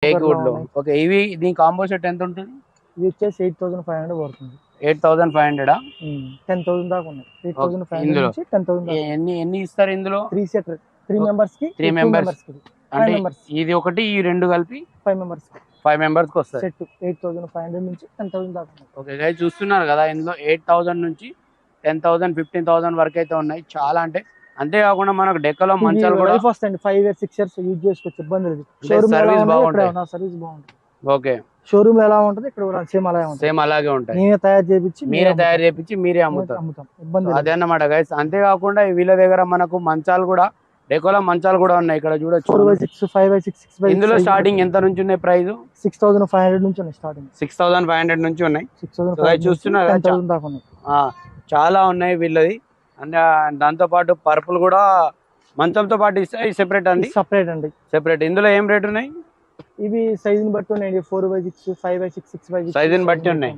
Teak wood లో. Okay, ఇవి దీని కాంబో సెట్ ఎంత ఉంటుంది? ఇది వచ్చేసి 8500 పడుతుంది. 8500 10,000 దాకా ఉన్నాయి. 8500 నుంచి 10,000 ఎన్ని ఎన్ని ఇస్తారు ఇందులో? 3 సెట్, 3 మెంబర్స్ కి, 3 మెంబర్స్ అంటే ఇది ఒకటి ఈ రెండు కలిపి 5 మెంబర్స్ కి వస్తాయి. సెట్ 8500 నుంచి 10,000 దాకా. ఓకే గైస్, చూస్తున్నారు కదా ఇందులో 8000 నుంచి 10,000 15,000 వరకు అయితే ఉన్నాయి. చాలా అంటే అంతేకాకుండా మనకు డెక్కలో మంచాలు కూడా వస్తాయండి. 5 years 6 years యూజ్ చేసుకోవచ్చు, ఇబ్బంది లేదు. సర్వీస్ బాగుంటుంది. సర్వీస్ బాగుంటుంది. ఓకే, షోరూమ్ లో ఎలా ఉంటుంది ఇక్కడ కూడా సేమ్ అలాగే ఉంటుంది. సేమ్ అలాగే ఉంటాయి. మీరే తయారు చేయించి మీరే అమ్ముతాం. ఇబ్బంది అదే అన్నమాట గైస్. అంతేకాకుండా వీళ్ళ దగ్గర మనకు మంచాలు కూడా డెకోలో మంచాలు కూడా ఉన్నాయి. ఇక్కడ చూడొచ్చు 4x6 5x6 ఇందులో స్టార్టింగ్ ఎంత నుంచి ఉన్నాయి? ప్రైస్ 6500 నుంచి ఉన్నాయి. స్టార్టింగ్ 6500 నుంచి ఉన్నాయి. 6500 చూస్తున్నారు చాలా ఉన్నాయి వీళ్ళది. అంటే దాంతో పాటు పర్పుల్ కూడా మంచంతో పాటు ఇస్తాయి. సెపరేట్ అండి. సెపరేట్. ఇందులో ఏం రేట్ ఉన్నాయి? ఇవి సైజ్ ని బట్టి ఉన్నాయి. 4x6 5x6 6x6 సైజ్ ని బట్టి ఉన్నాయి.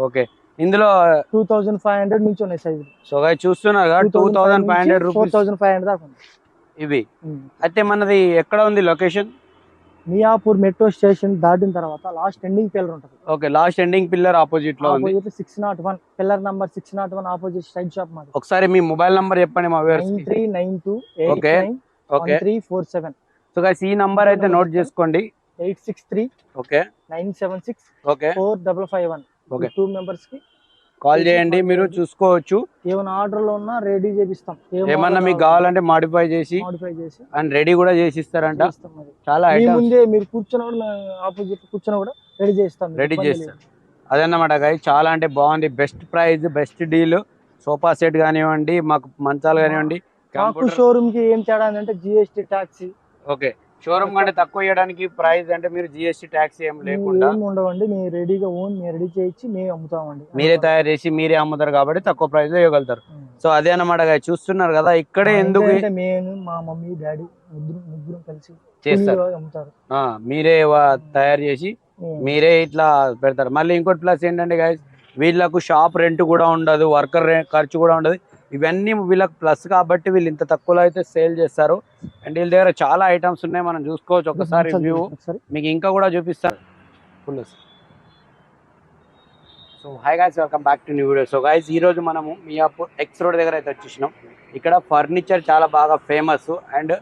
ఓకే, ఇందులో 2500 నుంచి ఉన్నాయి సైజ్. సో గైస్ చూస్తున్నారు 2500 రూపీస్ 4500 దాకా ఉంది ఇవి. అయితే మనది ఎక్కడ ఉంది లొకేషన్? మియాపూర్ మెట్రో స్టేషన్ దాటిన తర్వాత లాస్ట్ ఎండింగ్ పిల్లర్ ఉంటుంది. Okay, last ending pillar opposite లో ఉంది. 601 pillar number 601 opposite side shop మాది. ఒకసారి మీ మొబైల్ నంబర్ చెప్పండి మా వ్యూవర్స్ కి. 9392891347. సో గైస్ ఈ నంబర్ అయితే నోట్ చేసుకోండి. 863 ఓకే 976 ఓకే 4551. ఓకే, 2 మెంబర్స్ కి కాల్ చేయండి, మీరు చూసుకోవచ్చు. ఏమైనా ఆర్డర్ లో ఉన్నా రెడీ చేపిస్తాం. ఏమన్నా మీకు కావాలంటే మాడిఫై చేసి అండ్ రెడీ కూడా చేసి ఇస్తారంట. చాలా ముందే మీరు కూర్చున్నా కూడా ఆపోజిట్ కూర్చున్నా కూడా రెడీ చేస్తాం. అదన్నమాట గైస్. చాలా అంటే బాగుంది. Best price, best deal. Sofa set కానివ్వండి, మాకు మంచాలు కానివ్వండి. షోరూమ్ కి ఏం తేడా అంటే జిఎస్టీ ట్యాక్స్. ఓకే, షోరూమ్ కంటే తక్కువ ఇవ్వడానికి ప్రైస్ అంటే మీరు జిఎస్టీ ట్యాక్స్ ఏం లేకుండా ఉండవండి. మీరు రెడీగా మీరు రెడీ చేయించి మేము అమ్ముతామండి. మీరే తయారు చేసి మీరే అమ్ముతారు కాబట్టి తక్కువ ప్రైస్ లో ఇవ్వగలుగుతారు. సో అదే అన్నమాట చూస్తున్నారు కదా. ఇక్కడే ఎందుకు నేను మా మమ్మీ డాడీ ముగ్గురు కలిసి చేస్తారు. మీరే తయారు చేసి మీరే ఇట్లా పెడతారు. మళ్ళీ ఇంకోటి ప్లస్ ఏంటంటే గైస్, వీళ్ళకు షాప్ రెంట్ కూడా ఉండదు, వర్కర్ ఖర్చు కూడా ఉండదు. ఇవన్నీ వీళ్ళకి ప్లస్ కాబట్టి వీళ్ళు ఇంత తక్కువలో అయితే సేల్ చేస్తారు. అండ్ వీళ్ళ దగ్గర చాలా ఐటమ్స్ ఉన్నాయి, మనం చూసుకోవచ్చు. ఒకసారి వ్యూ మీకు ఇంకా కూడా చూపిస్తారు full. So hi guys, welcome back to new video. So guys ఈ రోజు మనము మియాపూర్ ఎక్స్ రోడ్ దగ్గర అయితే వచ్చేసినాం. ఇక్కడ ఫర్నిచర్ చాలా బాగా ఫేమస్ అండ్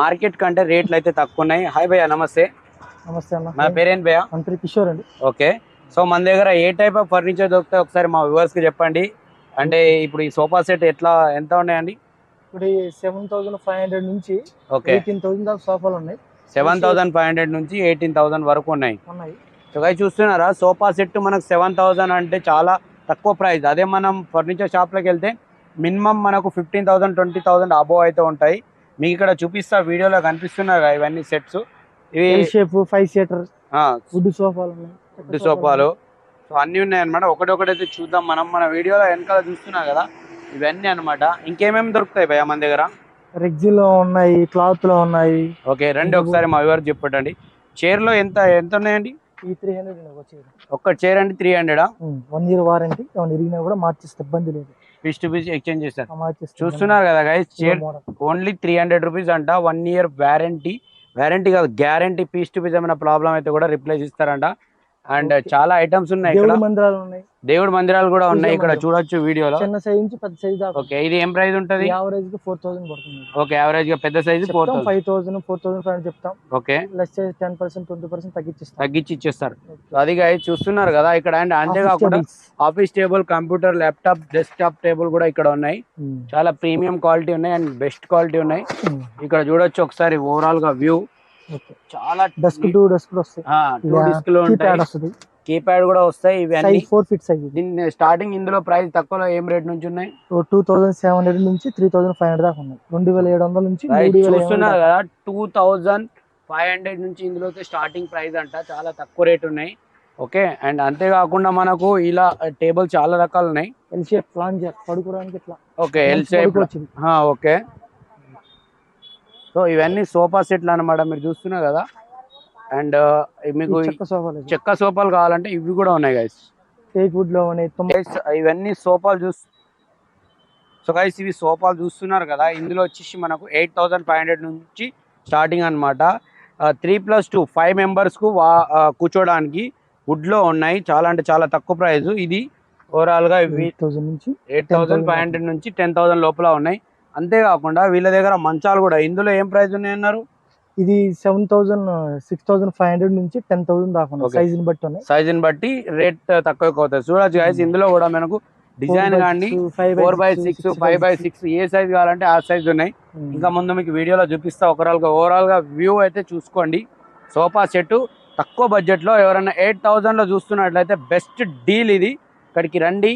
మార్కెట్ కంటే రేట్లు అయితే తక్కువ ఉన్నాయి. హాయ్ భయ్యా, నమస్తే. నమస్తే అన్న. నా పేరేం భయ్యా? కిషోర్ అండి. ఓకే, సో మన దగ్గర ఏ టైప్ ఆఫ్ ఫర్నిచర్ దొరుకుతాయి ఒకసారి మా వ్యూవర్స్ కి చెప్పండి. అంటే ఇప్పుడు ఈ సోఫా సెట్ ఎంత ఉన్నాయండి? ఇప్పుడు 7500 నుంచి 18,000 దాకా సోఫాలు ఉన్నాయి. 7500 నుంచి 18,000 వరకు ఉన్నాయి. సో గైస్ చూస్తున్నారా, సోఫా సెట్ మనకు 7000 అంటే చాలా తక్కువ ప్రైస్. అదే మనం ఫర్నిచర్ షాప్ లోకి వెళ్తే మినిమం మనకు 15,000 20,000 అబోవ్ అయితే ఉంటాయి. మీకు ఇక్కడ చూపిస్తా, వీడియోలో కనిపిస్తున్నారు ఇవన్నీ సెట్స్. ఇవి 5 సీటర్ వుడ్ సోఫాలు. సో అన్ని ఉన్నాయి అనమాట. ఒకటైతే చూద్దాం మనం. మన వీడియోలో వెనకాల చూస్తున్నారు కదా, ఇవన్నీ అనమాట. ఇంకేమేమి దొరుకుతాయి భయ్యా మన దగ్గర? రెగ్జిలో ఉన్నాయి, క్లాత్ లో ఉన్నాయి. ఓకే, రండి ఒకసారి మా వివర్ చెప్పండి. చైర్ లో ఎంత ఉన్నాయండి? 300. ఒక్క చైర్ అంటే 300. 1 year వారంటీ. ఇరిగినా కూడా మార్చేస్తే ఇబ్బంది లేదు. పీస్ టు పీస్ ఎక్స్చేంజ్ చేస్తారు. చూస్తున్నారు కదా గైస్, చైర్ ఓన్లీ 300 రూపీస్ అంట. 1 year వారంటీ కాదు, గ్యారంటీ. పీస్ టు పీస్ ఏమైనా ప్రాబ్లం అయితే కూడా రిప్లేస్ ఇస్తారంట. అండ్ చాలా ఐటమ్స్ ఉన్నాయి. దేవుడి మందిరాలు కూడా ఉన్నాయి ఇక్కడ చూడొచ్చు వీడియోలో. చిన్న సైజ్ నుంచి పెద్ద సైజ్ దాకా. ఓకే, ఇది ఏం ప్రైస్ ఉంటది? యావరేజ్ గా 4000 పడుతుంది. ఓకే, యావరేజ్ గా పెద్ద సైజ్ 4000 5000 4500 చెప్తాం. ఓకే, లెస్ 10% 20% తగ్గించి ఇచ్చేస్తారు. అది చూస్తున్నారు కదా ఇక్కడ. అండ్ అంతేకాకుండా office table, computer, laptop, desktop table కూడా ఇక్కడ ఉన్నాయి. చాలా ప్రీమియం క్వాలిటీ ఉన్నాయి అండ్ బెస్ట్ క్వాలిటీ ఉన్నాయి. ఇక్కడ చూడొచ్చు ఒకసారి ఓవరాల్ గా వ్యూ. చాలా డెస్క్ టు డెస్క్ వస్తాయి. 2 డిస్క్లు ఉంటాయి, కీప్యాడ్ కూడా వస్తాయి. ఇవన్నీ 4 feet సైజ్. స్టార్టింగ్ ఇందులో ప్రైస్ తక్కువలో ఏం రేట్ నుంచి ఉన్నాయి? 2700 నుంచి 3500 దాకా ఉన్నాయి. 2700 నుంచి 3000. చూస్తున్నారు కదా, 2500 నుంచి ఇందులో స్టార్టింగ్ ప్రైస్ అంట. చాలా తక్కువ రేట్ ఉన్నాయి. ఓకే, అండ్ అంతేకాకుండా మనకు ఇలా టేబుల్ చాలా రకాలు ఉన్నాయి. ఎల్ షేప్ ప్లాంజర్ పడుకోవడానికి ఇట్లా. Okay, L shape. Okay, so ఇవన్నీ సోఫా సెట్లు అనమాట, మీరు చూస్తున్నారు కదా. అండ్ మీకు చెక్క సోఫాలు కావాలంటే ఇవి కూడా ఉన్నాయి గైస్. ఇవన్నీ సోఫాలు సో గైస్ ఇవి సోఫాలు చూస్తున్నారు కదా. ఇందులో వచ్చేసి మనకు 8500 నుంచి స్టార్టింగ్ అనమాట. 3+2 5 మెంబర్స్ కు కూర్చోడానికి వుడ్ లో ఉన్నాయి. చాలా అంటే చాలా తక్కువ ప్రైస్. ఇది ఓవరాల్ గా 8,500 నుంచి 10,000 లోపల ఉన్నాయి. అంతేకాకుండా వీళ్ళ దగ్గర మంచాలు కూడా, ఇందులో ఏం ప్రైస్ ఉన్నాయి అన్నారు? ఇది 7,000 6,500 నుంచి 10,000 దాకా సైజ్ బట్టి ఉన్నాయి. సైజ్ ని బట్టి రేట్ తక్కువ అవుతుంది. చూడొచ్చు గైస్, ఇందులో కూడా మనకు డిజైన్ కానీ 4x6 5x6 ఏ సైజ్ కావాలంటే ఆ సైజ్ ఉన్నాయి. ఇంకా ముందు మీకు వీడియోలో చూపిస్తా. ఓవరాల్ గా వ్యూ అయితే చూసుకోండి. సోఫా సెట్ తక్కువ బడ్జెట్ లో ఎవరైనా 8,000 లో చూస్తున్నట్లయితే బెస్ట్ డీల్ ఇది. ఇక్కడికి రండి,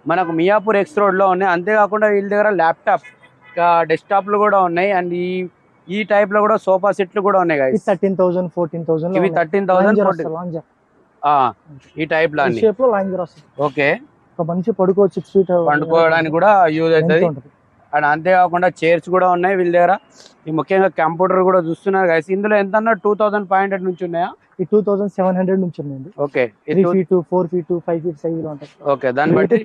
మనకు మియాపూర్ ఎక్స్ రోడ్ లో ఉన్నాయి. అంతేకాకుండా వీళ్ళ దగ్గర ల్యాప్టాప్ డెస్క్టాప్లు కూడా ఉన్నాయి. అండ్ ఈ టైప్ లో కూడా సోఫా సెట్లు కూడా ఉన్నాయి గైస్. 13,000 14,000 ఇవి 13,000 ఈ టైప్ లో ఓకే. ఒక మనిషి పడుకోవచ్చు, 6 ఫీట్ పండుకోవడానికి కూడా యూజ్ అవుతుంది. అండ్ అంతేకాకుండా చైర్స్ కూడా ఉన్నాయి వీళ్ళ దగ్గర. ఈ ముఖ్యంగా కంప్యూటర్ కూడా చూస్తున్నారు గైస్. ఇందులో ఎంత అన్నా 2,500 నుంచి ఉన్నాయా? 2,700 నుంచి ఉన్నాయండి. Okay, 3 feet 4 feet 5 feet size లో ఉంటాయి. ఓకే, దాన్ని బట్టి